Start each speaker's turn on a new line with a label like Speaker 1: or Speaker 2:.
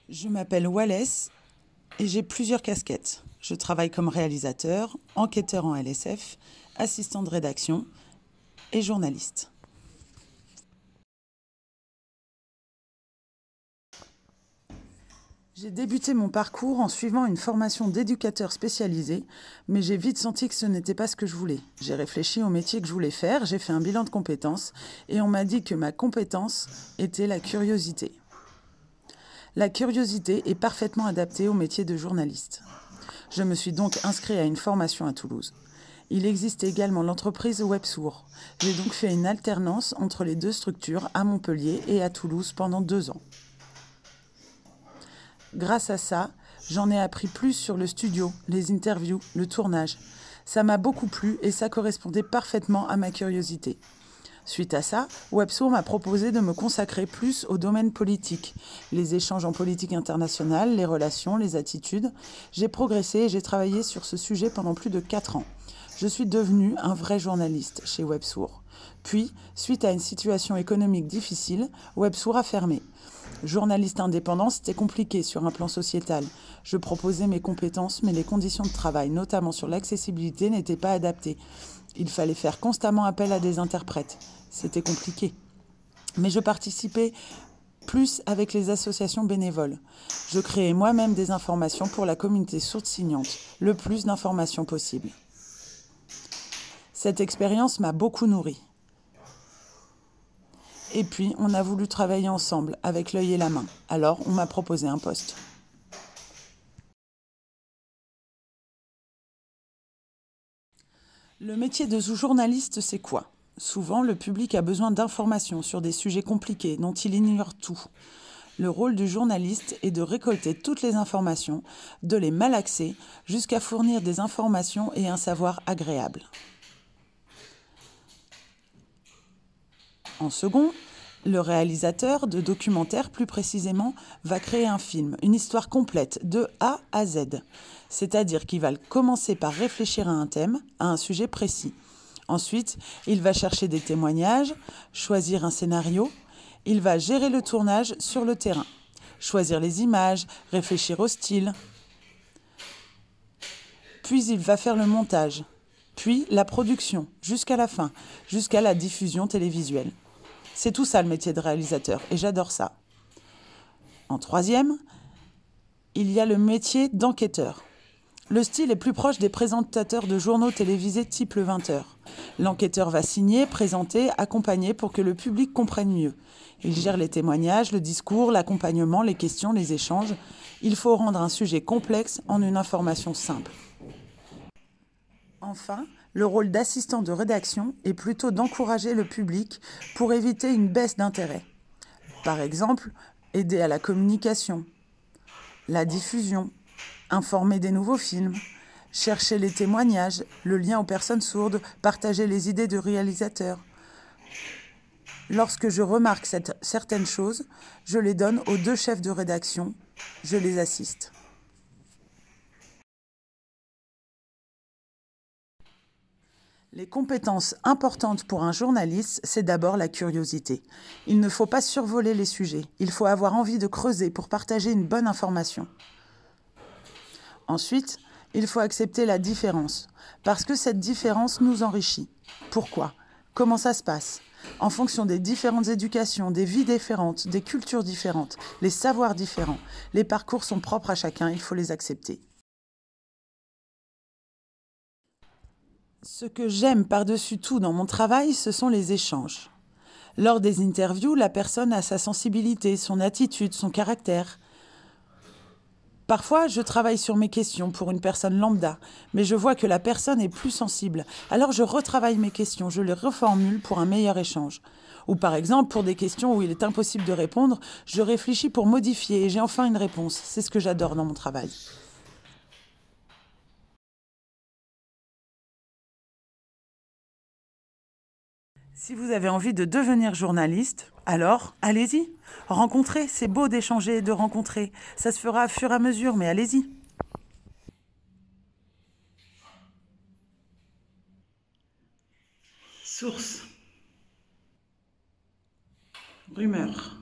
Speaker 1: Je m'appelle Wallace et j'ai plusieurs casquettes. Je travaille comme réalisateur, enquêteur en LSF, assistant de rédaction et journaliste. J'ai débuté mon parcours en suivant une formation d'éducateur spécialisé, mais j'ai vite senti que ce n'était pas ce que je voulais. J'ai réfléchi au métier que je voulais faire, j'ai fait un bilan de compétences et on m'a dit que ma compétence était la curiosité. La curiosité est parfaitement adaptée au métier de journaliste. Je me suis donc inscrit à une formation à Toulouse. Il existe également l'entreprise Websour. J'ai donc fait une alternance entre les deux structures à Montpellier et à Toulouse pendant 2 ans. Grâce à ça, j'en ai appris plus sur le studio, les interviews, le tournage. Ça m'a beaucoup plu et ça correspondait parfaitement à ma curiosité. Suite à ça, Websour m'a proposé de me consacrer plus au domaine politique, les échanges en politique internationale, les relations, les attitudes. J'ai progressé et j'ai travaillé sur ce sujet pendant plus de 4 ans. Je suis devenu un vrai journaliste chez Websour. Puis, suite à une situation économique difficile, Websour a fermé. Journaliste indépendant, c'était compliqué sur un plan sociétal. Je proposais mes compétences, mais les conditions de travail, notamment sur l'accessibilité, n'étaient pas adaptées. Il fallait faire constamment appel à des interprètes. C'était compliqué. Mais je participais plus avec les associations bénévoles. Je créais moi-même des informations pour la communauté sourde signante, le plus d'informations possible. Cette expérience m'a beaucoup nourrie. Et puis, on a voulu travailler ensemble, avec l'œil et la main. Alors, on m'a proposé un poste. Le métier de journaliste, c'est quoi ? Souvent, le public a besoin d'informations sur des sujets compliqués dont il ignore tout. Le rôle du journaliste est de récolter toutes les informations, de les malaxer, jusqu'à fournir des informations et un savoir agréable. En second, le réalisateur de documentaire, plus précisément, va créer un film, une histoire complète, de A à Z. C'est-à-dire qu'il va commencer par réfléchir à un thème, à un sujet précis. Ensuite, il va chercher des témoignages, choisir un scénario. Il va gérer le tournage sur le terrain, choisir les images, réfléchir au style. Puis il va faire le montage, puis la production, jusqu'à la fin, jusqu'à la diffusion télévisuelle. C'est tout ça le métier de réalisateur et j'adore ça. En troisième, il y a le métier d'enquêteur. Le style est plus proche des présentateurs de journaux télévisés type le 20h. L'enquêteur va signer, présenter, accompagner pour que le public comprenne mieux. Il gère les témoignages, le discours, l'accompagnement, les questions, les échanges. Il faut rendre un sujet complexe en une information simple. Enfin, le rôle d'assistant de rédaction est plutôt d'encourager le public pour éviter une baisse d'intérêt. Par exemple, aider à la communication, la diffusion, informer des nouveaux films, chercher les témoignages, le lien aux personnes sourdes, partager les idées de réalisateurs. Lorsque je remarque certaines choses, je les donne aux 2 chefs de rédaction, je les assiste. Les compétences importantes pour un journaliste, c'est d'abord la curiosité. Il ne faut pas survoler les sujets, il faut avoir envie de creuser pour partager une bonne information. Ensuite, il faut accepter la différence, parce que cette différence nous enrichit. Pourquoi ? Comment ça se passe ? En fonction des différentes éducations, des vies différentes, des cultures différentes, les savoirs différents, les parcours sont propres à chacun, il faut les accepter. Ce que j'aime par-dessus tout dans mon travail, ce sont les échanges. Lors des interviews, la personne a sa sensibilité, son attitude, son caractère. Parfois, je travaille sur mes questions pour une personne lambda, mais je vois que la personne est plus sensible. Alors je retravaille mes questions, je les reformule pour un meilleur échange. Ou par exemple, pour des questions où il est impossible de répondre, je réfléchis pour modifier et j'ai enfin une réponse. C'est ce que j'adore dans mon travail. Si vous avez envie de devenir journaliste, alors allez-y. Rencontrez, c'est beau d'échanger et de rencontrer. Ça se fera au fur et à mesure, mais allez-y. Source. Rumeur.